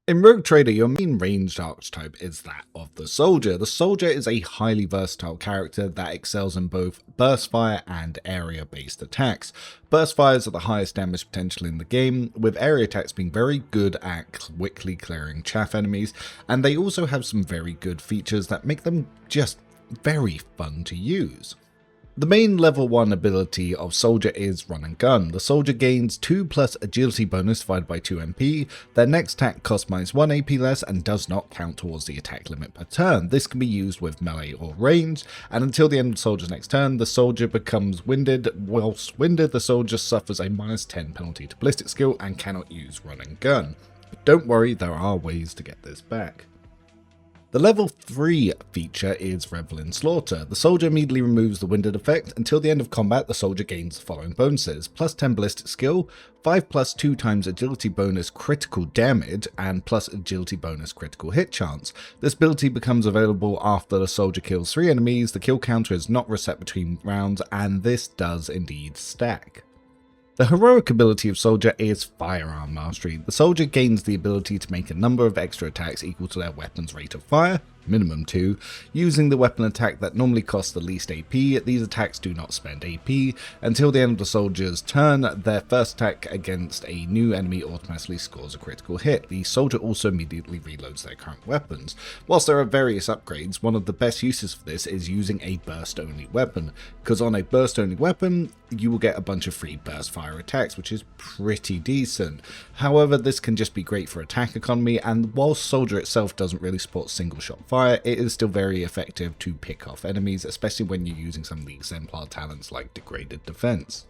In Rogue Trader, your main ranged archetype is that of the Soldier. The Soldier is a highly versatile character that excels in both burst fire and area-based attacks. Burst fires are the highest damage potential in the game, with area attacks being very good at quickly clearing chaff enemies, and they also have some very good features that make them just very fun to use. The main level 1 ability of Soldier is Run and Gun. The Soldier gains 2+ agility bonus divided by 2 MP, their next attack costs -1 AP less and does not count towards the attack limit per turn. This can be used with melee or ranged, and until the end of the Soldier's next turn, the Soldier becomes winded. Whilst winded, the Soldier suffers a -10 penalty to ballistic skill and cannot use Run and Gun. But don't worry, there are ways to get this back. The level 3 feature is Revel in Slaughter. The Soldier immediately removes the winded effect. Until the end of combat, the Soldier gains the following bonuses: +10 ballistic skill, 5+2 times agility bonus critical damage, and plus agility bonus critical hit chance. This ability becomes available after the Soldier kills 3 enemies. The kill counter is not reset between rounds, and this does indeed stack. The heroic ability of Soldier is Firearm Mastery. The Soldier gains the ability to make a number of extra attacks equal to their weapon's rate of fire, minimum 2, using the weapon attack that normally costs the least AP. These attacks do not spend AP. Until the end of the Soldier's turn, their first attack against a new enemy automatically scores a critical hit. The Soldier also immediately reloads their current weapons. Whilst there are various upgrades, one of the best uses for this is using a burst-only weapon, because on a burst-only weapon, you will get a bunch of free burst fire attacks, which is pretty decent. However, this can just be great for attack economy, and whilst Soldier itself doesn't really support single-shot fire, it is still very effective to pick off enemies, especially when you're using some of the exemplar talents like Degraded Defense.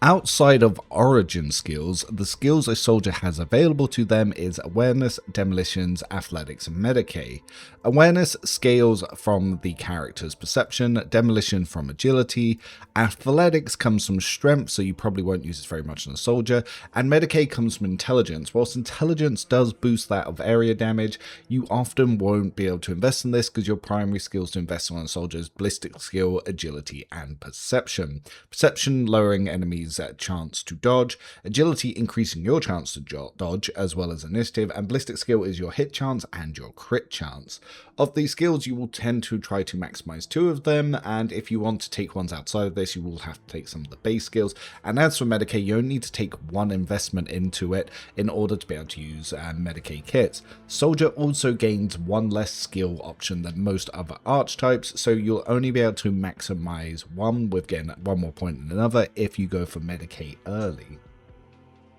Outside of origin skills, the skills a Soldier has available to them is Awareness, Demolitions, Athletics, and Medicae. Awareness scales from the character's perception, Demolition from agility, Athletics comes from strength, so you probably won't use this very much on a Soldier, and Medicae comes from intelligence. Whilst intelligence does boost that of area damage, you often won't be able to invest in this because your primary skills to invest on a Soldier is ballistic skill, agility, and perception. Perception lowering enemies chance to dodge, agility increasing your chance to dodge as well as initiative, and ballistic skill is your hit chance and your crit chance. Of these skills, you will tend to try to maximize 2 of them, and if you want to take ones outside of this, you will have to take some of the base skills. And as for Medicae, you only need to take 1 investment into it in order to be able to use Medicae kits. Soldier also gains 1 less skill option than most other archetypes, so you'll only be able to maximize 1 with getting 1 more point than another if you go for Medicae early.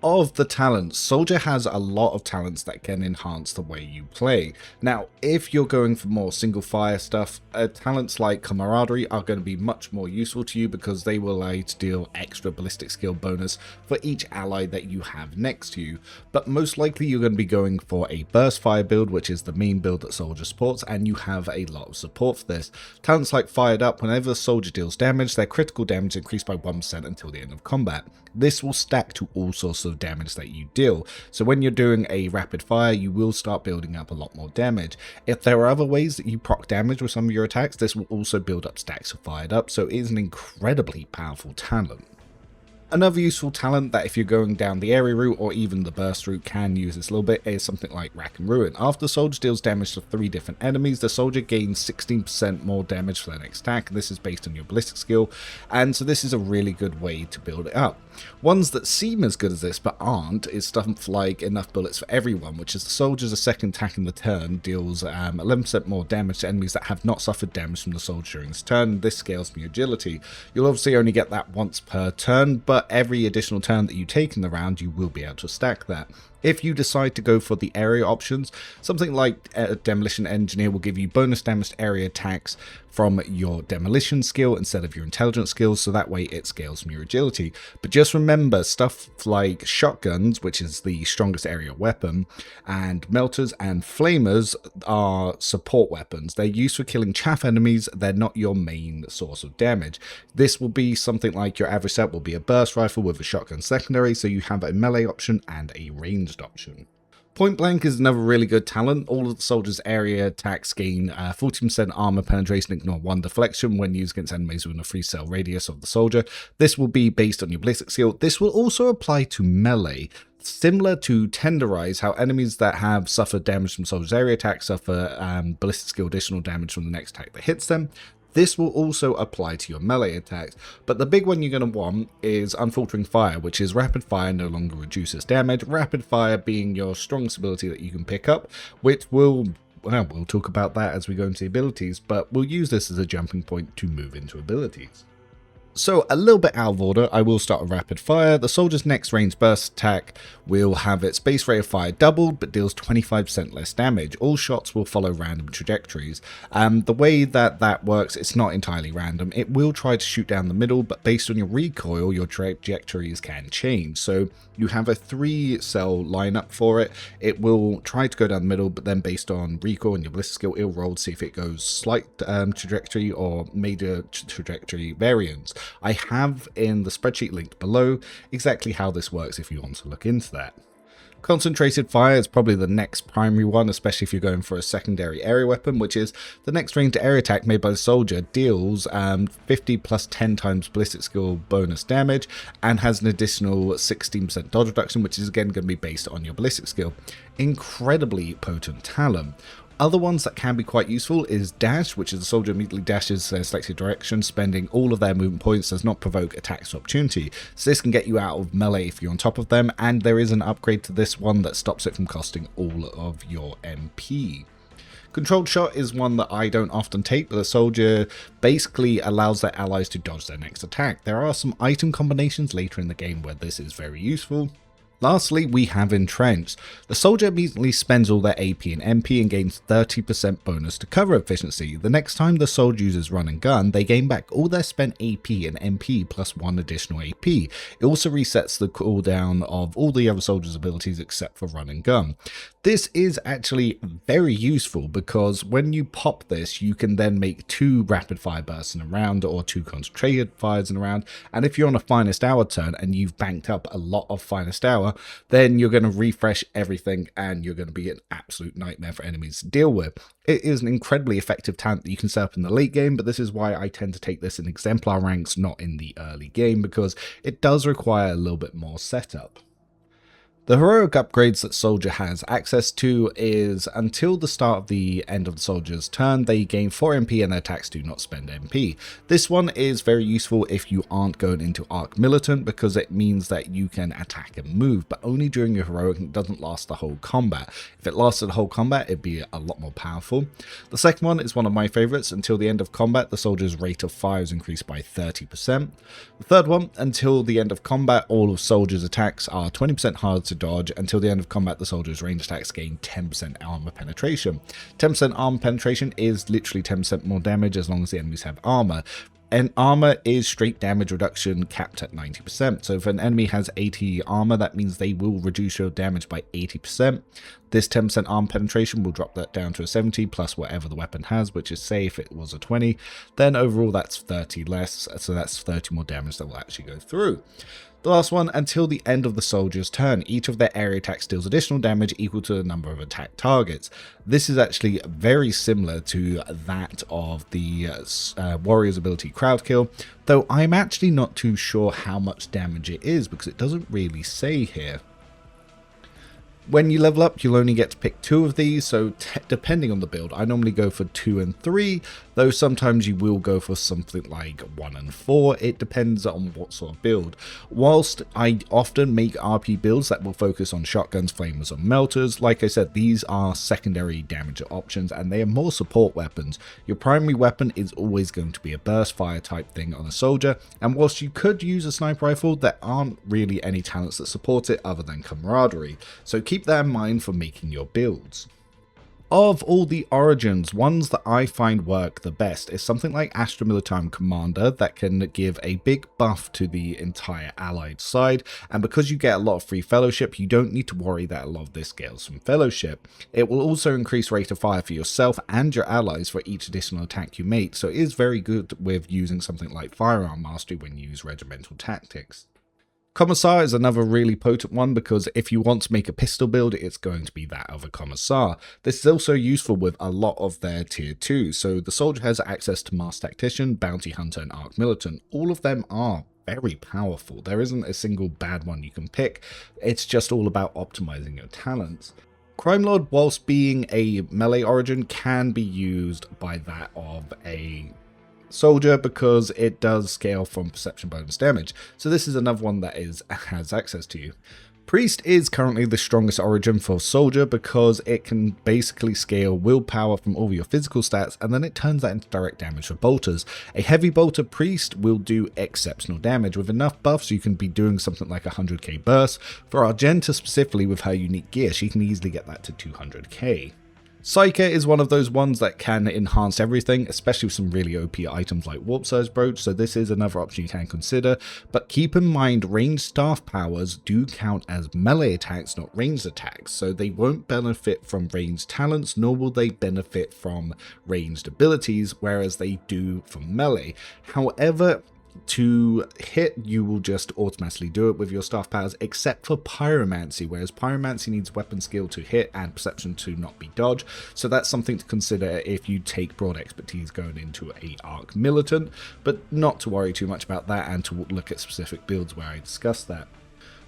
Of the talents, Soldier has a lot of talents that can enhance the way you play. Now, if you're going for more single fire stuff, talents like Camaraderie are going to be much more useful to you because they will allow you to deal extra ballistic skill bonus for each ally that you have next to you. But most likely you're going to be going for a burst fire build, which is the main build that Soldier supports, and you have a lot of support for this. Talents like Fired Up, whenever the Soldier deals damage, their critical damage is increased by 1% until the end of combat. This will stack to all sorts of damage that you deal, so when you're doing a rapid fire, you will start building up a lot more damage. If there are other ways that you proc damage with some of your attacks, this will also build up stacks of Fired Up, so it is an incredibly powerful talent. Another useful talent that if you're going down the area route or even the burst route can use this a little bit is something like Rack and Ruin. After the Soldier deals damage to 3 different enemies, the Soldier gains 16% more damage for their next attack. This is based on your ballistic skill, and so this is a really good way to build it up. Ones that seem as good as this but aren't is stuff like Enough Bullets for Everyone, which is the Soldier's second attack in the turn deals 11% more damage to enemies that have not suffered damage from the Soldier during this turn. This scales from your agility. You'll obviously only get that once per turn, but every additional turn that you take in the round, you will be able to stack that. If you decide to go for the area options, something like Demolition Engineer will give you bonus damage to area attacks from your demolition skill instead of your intelligence skills, so that way it scales from your agility. But just remember, stuff like shotguns, which is the strongest area weapon, and melters and flamers are support weapons. They're used for killing chaff enemies, they're not your main source of damage. This will be something like your average set will be a burst rifle with a shotgun secondary, so you have a melee option and a ranged option. Point Blank is another really good talent. All of the soldiers' area attacks gain 40% armor penetration, ignore 1 deflection when used against enemies within a 3-cell radius of the soldier. This will be based on your ballistic skill. This will also apply to melee. Similar to Tenderize, how enemies that have suffered damage from soldiers' area attacks suffer ballistic skill additional damage from the next attack that hits them. This will also apply to your melee attacks, but the big one you're going to want is Unfaltering Fire, which is rapid fire no longer reduces damage, rapid fire being your strongest ability that you can pick up, which will, well, we'll talk about that as we go into the abilities, but we'll use this as a jumping point to move into abilities. So, a little bit out of order, I will start with rapid fire. The soldier's next range burst attack will have its base rate of fire doubled, but deals 25% less damage. All shots will follow random trajectories. The way that works, it's not entirely random. It will try to shoot down the middle, but based on your recoil, your trajectories can change. So, you have a 3-cell lineup for it. It will try to go down the middle, but then based on recoil and your ballistic skill, it'll roll to see if it goes slight trajectory or major trajectory variance. I have in the spreadsheet linked below exactly how this works if you want to look into that. Concentrated Fire is probably the next primary one, especially if you're going for a secondary area weapon, which is the next ranged area attack made by the soldier deals 50 plus 10 times ballistic skill bonus damage and has an additional 16% dodge reduction, which is again going to be based on your ballistic skill. Incredibly potent talent. Other ones that can be quite useful is Dash, which is the soldier immediately dashes their selected direction, spending all of their movement points, does not provoke attacks of opportunity. So this can get you out of melee if you're on top of them, and there is an upgrade to this one that stops it from costing all of your MP. Controlled Shot is one that I don't often take, but the soldier basically allows their allies to dodge their next attack. There are some item combinations later in the game where this is very useful. Lastly, we have Entrenched. The soldier immediately spends all their AP and MP and gains 30% bonus to cover efficiency. The next time the soldier uses Run and Gun, they gain back all their spent AP and MP plus 1 additional AP. It also resets the cooldown of all the other soldiers' abilities except for Run and Gun. This is actually very useful because when you pop this, you can then make 2 rapid fire bursts in a round or 2 concentrated fires in a round. And if you're on a Finest Hour turn and you've banked up a lot of Finest Hour, then you're going to refresh everything and you're going to be an absolute nightmare for enemies to deal with. It is an incredibly effective talent that you can set up in the late game, but this is why I tend to take this in exemplar ranks, not in the early game, because it does require a little bit more setup. The heroic upgrades that soldier has access to is until the start of the end of the soldier's turn, they gain 4 MP and their attacks do not spend MP. This one is very useful if you aren't going into Arc Militant because it means that you can attack and move, but only during your heroic, and it doesn't last the whole combat. If it lasted the whole combat, it'd be a lot more powerful. The second one is one of my favorites. Until the end of combat, the soldier's rate of fire is increased by 30%. The third one, until the end of combat, all of soldiers' attacks are 20% harder to dodge. Until the end of combat, the soldier's range attacks gain 10% armor penetration. 10% armor penetration is literally 10% more damage as long as the enemies have armor. And armor is straight damage reduction capped at 90%. So if an enemy has 80 armor, that means they will reduce your damage by 80%. This 10% armor penetration will drop that down to a 70 plus whatever the weapon has, which is, say, if it was a 20, then overall that's 30 less. So that's 30 more damage that will actually go through. The last one, until the end of the soldier's turn, each of their area attacks deals additional damage equal to the number of attack targets. This is actually very similar to that of the warrior's ability Crowd Kill, though I'm actually not too sure how much damage it is because it doesn't really say here. When you level up, you'll only get to pick 2 of these, so depending on the build, I normally go for 2 and 3, though sometimes you will go for something like 1 and 4, it depends on what sort of build. Whilst I often make RP builds that will focus on shotguns, flamers, or melters, like I said, these are secondary damage options and they are more support weapons. Your primary weapon is always going to be a burst fire type thing on a soldier, and whilst you could use a sniper rifle, there aren't really any talents that support it other than camaraderie, so keep that in mind for making your builds. Of all the origins, ones that I find work the best is something like Astra Militarum Commander that can give a big buff to the entire allied side, and because you get a lot of free fellowship, you don't need to worry that a lot of this scales from fellowship. It will also increase rate of fire for yourself and your allies for each additional attack you make, so it is very good with using something like Firearm Mastery when you use regimental tactics. Commissar is another really potent one because if you want to make a pistol build, it's going to be that of a Commissar. This is also useful with a lot of their tier 2, so the soldier has access to Masked Tactician, Bounty Hunter and Arc Militant. All of them are very powerful. There isn't a single bad one you can pick, it's just all about optimizing your talents. Crime Lord, whilst being a melee origin, can be used by that of a soldier because it does scale from perception bonus damage, so this is another one that has access to you. Priest is currently the strongest origin for soldier because it can basically scale willpower from all of your physical stats and then it turns that into direct damage for bolters. A heavy bolter priest will do exceptional damage with enough buffs. You can be doing something like 100k burst. For Argenta specifically with her unique gear, she can easily get that to 200k. Psyker is one of those ones that can enhance everything, especially with some really OP items like Warp Surge Brooch, so this is another option you can consider, but keep in mind ranged staff powers do count as melee attacks, not ranged attacks, so they won't benefit from ranged talents, nor will they benefit from ranged abilities, whereas they do from melee. However, to hit, you will just automatically do it with your staff powers, except for Pyromancy, whereas Pyromancy needs weapon skill to hit and perception to not be dodge, so that's something to consider if you take broad expertise going into a Arc Militant, but not to worry too much about that and to look at specific builds where I discuss that.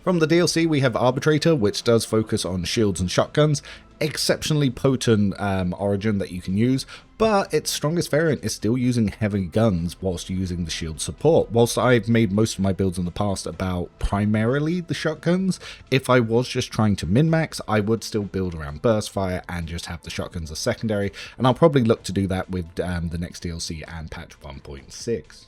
From the DLC we have Arbitrator, which does focus on shields and shotguns, exceptionally potent origin that you can use, but its strongest variant is still using heavy guns whilst using the shield support. Whilst I've made most of my builds in the past about primarily the shotguns, if I was just trying to min-max, I would still build around burst fire and just have the shotguns as secondary, and I'll probably look to do that with the next DLC and patch 1.6.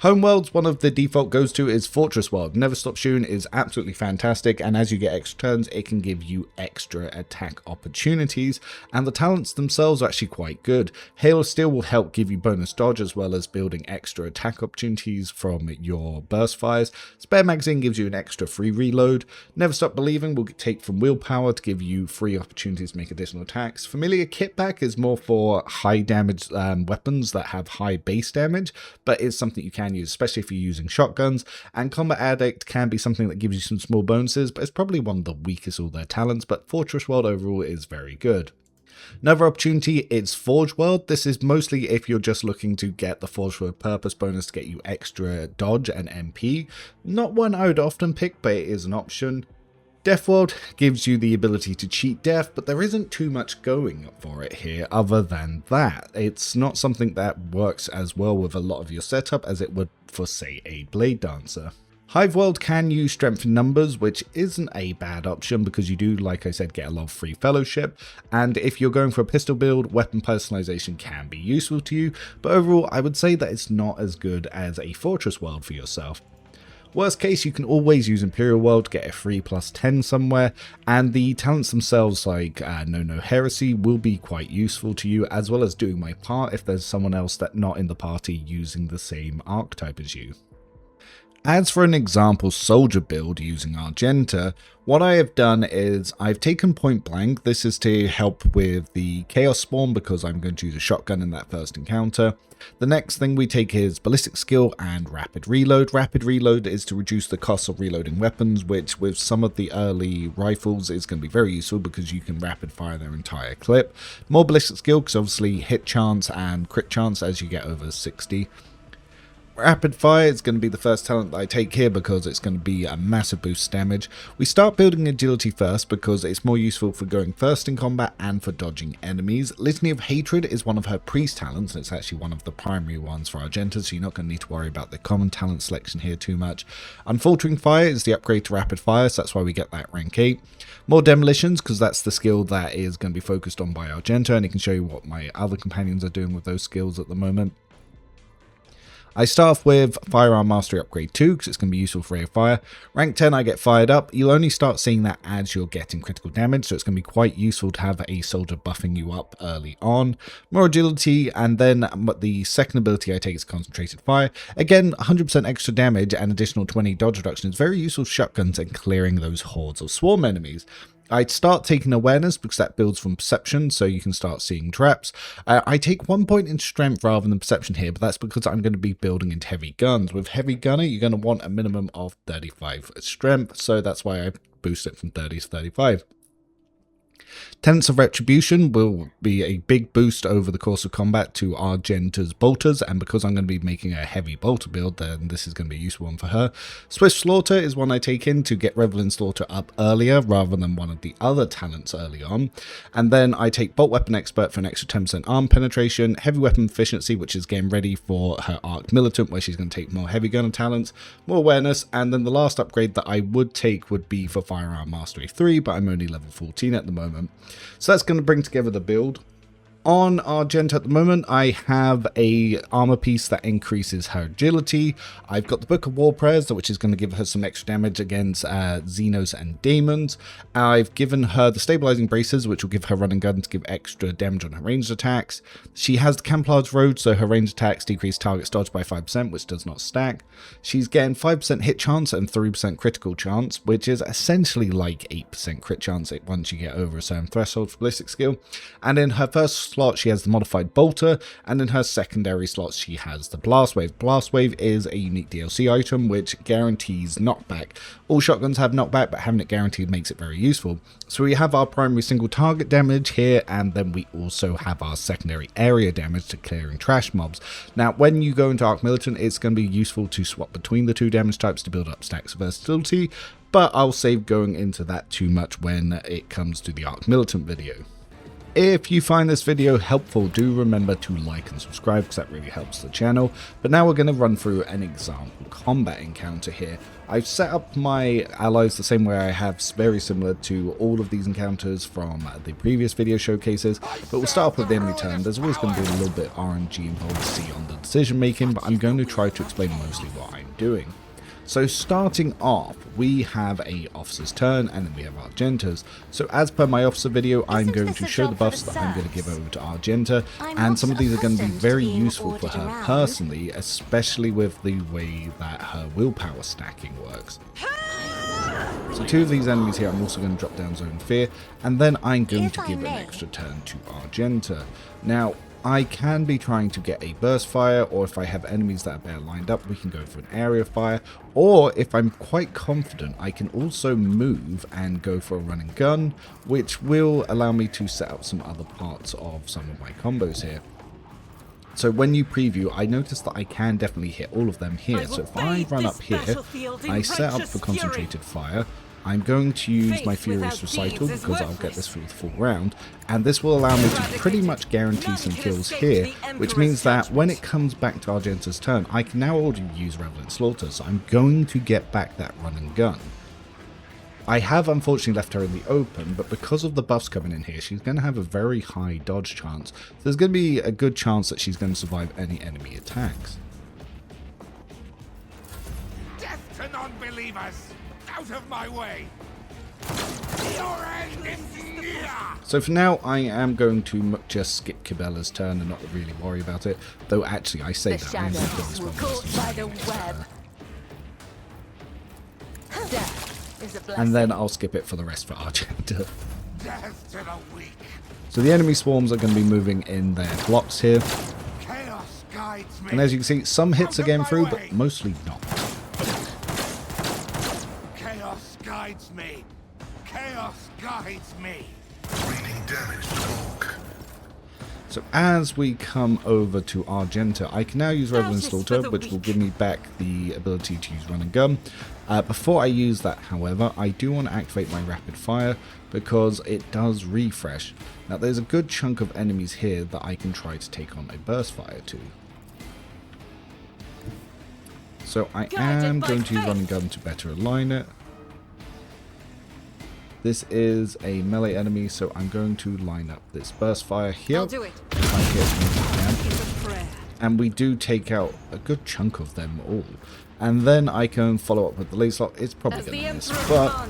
Homeworlds, one of the default goes to is Fortress World. Never Stop Shooting is absolutely fantastic, and as you get extra turns, it can give you extra attack opportunities, and the talents themselves are actually quite good. Hail of Steel will help give you bonus dodge as well as building extra attack opportunities from your burst fires. Spare Magazine gives you an extra free reload. Never Stop Believing will take from willpower to give you free opportunities to make additional attacks. Familiar Kitback is more for high damage weapons that have high base damage, but it's something you can use, especially if you're using shotguns, and Combat Addict can be something that gives you some small bonuses, but it's probably one of the weakest of all their talents, but Fortress World overall is very good. Another opportunity is Forge World. This is mostly if you're just looking to get the Forge World purpose bonus to get you extra dodge and MP. Not one I would often pick, but it is an option. Death World gives you the ability to cheat death, but there isn't too much going for it here other than that. It's not something that works as well with a lot of your setup as it would for, say, a Blade Dancer. Hive World can use strength in numbers, which isn't a bad option because you do, like I said, get a lot of free fellowship, and if you're going for a pistol build, weapon personalization can be useful to you, but overall I would say that it's not as good as a Fortress World for yourself. Worst case, you can always use Imperial World to get a free +10 somewhere, and the talents themselves like No Heresy will be quite useful to you, as well as doing my part if there's someone else that's not in the party using the same archetype as you. As for an example soldier build using Argenta, what I have done is I've taken Point Blank. This is to help with the Chaos Spawn because I'm going to use a shotgun in that first encounter. The next thing we take is Ballistic Skill and Rapid Reload. Rapid Reload is to reduce the cost of reloading weapons, which with some of the early rifles is going to be very useful because you can rapid fire their entire clip. More Ballistic Skill because obviously hit chance and crit chance as you get over 60. Rapid Fire is going to be the first talent that I take here because it's going to be a massive boost damage. We start building agility first because it's more useful for going first in combat and for dodging enemies. Litany of Hatred is one of her priest talents, and it's actually one of the primary ones for Argenta, so you're not going to need to worry about the common talent selection here too much. Unfaltering Fire is the upgrade to Rapid Fire, so that's why we get that rank 8. More Demolitions because that's the skill that is going to be focused on by Argenta, and it can show you what my other companions are doing with those skills at the moment. I start off with Firearm Mastery Upgrade 2 because it's going to be useful for rate of fire. Rank 10 I get fired up. You'll only start seeing that as you're getting critical damage, so it's going to be quite useful to have a soldier buffing you up early on. More agility, and then the second ability I take is Concentrated Fire. Again, 100% extra damage and additional 20 dodge reduction is very useful for shotguns and clearing those hordes of swarm enemies. I'd start taking awareness because that builds from perception, so you can start seeing traps. I take 1 point in strength rather than perception here, but that's because I'm going to be building into heavy guns. With heavy gunner, you're going to want a minimum of 35 strength, so that's why I boost it from 30 to 35. Tenets of Retribution will be a big boost over the course of combat to Argenta's bolters, and because I'm going to be making a heavy bolter build, then this is going to be a useful one for her. Swift Slaughter is one I take in to get Revelin Slaughter up earlier rather than one of the other talents early on. And then I take Bolt Weapon Expert for an extra 10% arm penetration, Heavy Weapon Efficiency, which is getting ready for her Arc Militant, where she's going to take more Heavy Gunner talents, more awareness, and then the last upgrade that I would take would be for Firearm Mastery 3, but I'm only level 14 at the moment. So that's going to bring together the build. On Argenta at the moment, I have a armor piece that increases her agility. I've got the Book of War Prayers, which is going to give her some extra damage against Xenos and Daemons. I've given her the Stabilizing Braces, which will give her Run and Gun to give extra damage on her ranged attacks. She has the Camouflage Road, so her ranged attacks decrease target's dodge by 5%, which does not stack. She's getting 5% hit chance and 3% critical chance, which is essentially like 8% crit chance once you get over a certain threshold for ballistic skill. And in her first slot, she has the modified bolter, and in her secondary slots she has the blast wave. Blast wave is a unique DLC item which guarantees knockback. All shotguns have knockback, but having it guaranteed makes it very useful. So we have our primary single target damage here, and then we also have our secondary area damage to clearing trash mobs. Now when you go into Arc Militant, it's going to be useful to swap between the two damage types to build up stacks of versatility, but I'll save going into that too much when it comes to the Arc Militant video. If you find this video helpful, do remember to like and subscribe because that really helps the channel. But now we're going to run through an example combat encounter here. I've set up my allies the same way I have, very similar to all of these encounters from the previous video showcases. But we'll start off with the enemy turn. There's always going to be a little bit RNG involved to see on the decision making, but I'm going to try to explain mostly what I'm doing. So starting off, we have a officer's turn, and then we have Argenta's. So as per my officer video, I'm going to show the buffs that I'm going to give over to Argenta, and some of these are going to be very useful for her personally, especially with the way that her willpower stacking works. So two of these enemies here, I'm also going to drop down Zone Fear, and then I'm going to give an extra turn to Argenta. Now, I can be trying to get a burst fire, or if I have enemies that are better lined up, we can go for an area fire, or if I'm quite confident, I can also move and go for a run and gun, which will allow me to set up some other parts of some of my combos here. So when you preview, I noticed that I can definitely hit all of them here. So if I run up here, I set up for concentrated fire. I'm going to use my Furious Recital because I'll get this through the full round, and this will allow me to pretty much guarantee some kills here, which means that when it comes back to Argenta's turn, I can now already use Revelin Slaughter, so I'm going to get back that run and gun. I have unfortunately left her in the open, but because of the buffs coming in here, she's going to have a very high dodge chance. So there's going to be a good chance that she's going to survive any enemy attacks. Death to non-believers! Out of my way! Your end is near! So for now, I am going to just skip Cabela's turn and not really worry about it. Though actually, I say that I am going to this one. And then I'll skip it for the rest for Argenta. Death to the weak! So the enemy swarms are going to be moving in their blocks here. Chaos guides me! And as you can see, some hits are getting through, but mostly not. Chaos guides me! Chaos guides me! Raining damage to Hulk. So as we come over to Argenta, I can now use Revelin Slaughter, which will give me back the ability to use run and gun. Before I use that, however, I do want to activate my rapid fire because it does refresh. Now there's a good chunk of enemies here that I can try to take on a burst fire to. So I am going to use run and gun to better align it. This is a melee enemy, so I'm going to line up this burst fire here. I'll do it. And we do take out a good chunk of them all. And then I can follow up with the laser slot. It's probably going to miss, but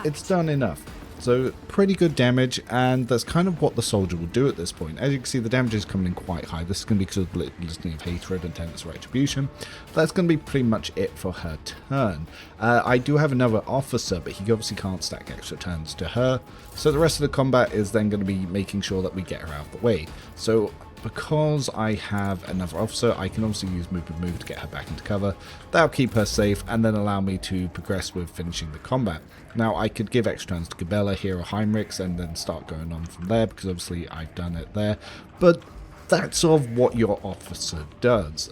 it's done enough. So pretty good damage, and that's kind of what the soldier will do at this point. As you can see, the damage is coming in quite high. This is going to be because of the Litany of Hatred and Tenets of Retribution. That's going to be pretty much it for her turn. I do have another officer, but he obviously can't stack extra turns to her. So the rest of the combat is then going to be making sure that we get her out of the way. So because I have another officer, I can obviously use move and move to get her back into cover. That'll keep her safe and then allow me to progress with finishing the combat. Now I could give extra turns to Gabella, here or Heinrichs, and then start going on from there, because obviously I've done it there. But that's sort of what your officer does.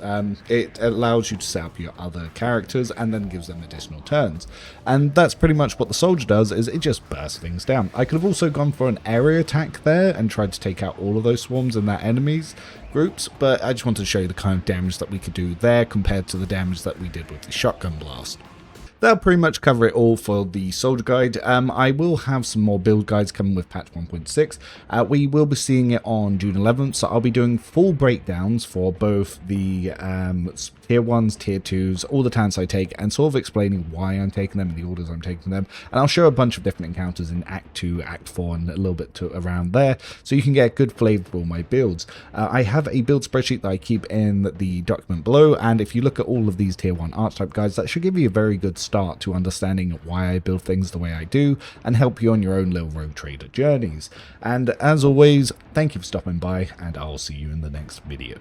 It allows you to set up your other characters and then gives them additional turns. And that's pretty much what the soldier does, is it just bursts things down. I could have also gone for an area attack there and tried to take out all of those swarms in that enemies groups, but I just wanted to show you the kind of damage that we could do there compared to the damage that we did with the shotgun blast. That'll pretty much cover it all for the soldier guide. I will have some more build guides coming with patch 1.6. We will be seeing it on June 11th, so I'll be doing full breakdowns for both the tier 1s, tier 2s, all the talents I take, and sort of explaining why I'm taking them and the orders I'm taking them. And I'll show a bunch of different encounters in Act 2, Act 4, and a little bit around there, so you can get a good flavour of all my builds. I have a build spreadsheet that I keep in the document below, and if you look at all of these tier 1 archetype guides, that should give you a very good start to understanding why I build things the way I do and help you on your own little rogue trader journeys. And as always, thank you for stopping by, and I'll see you in the next video.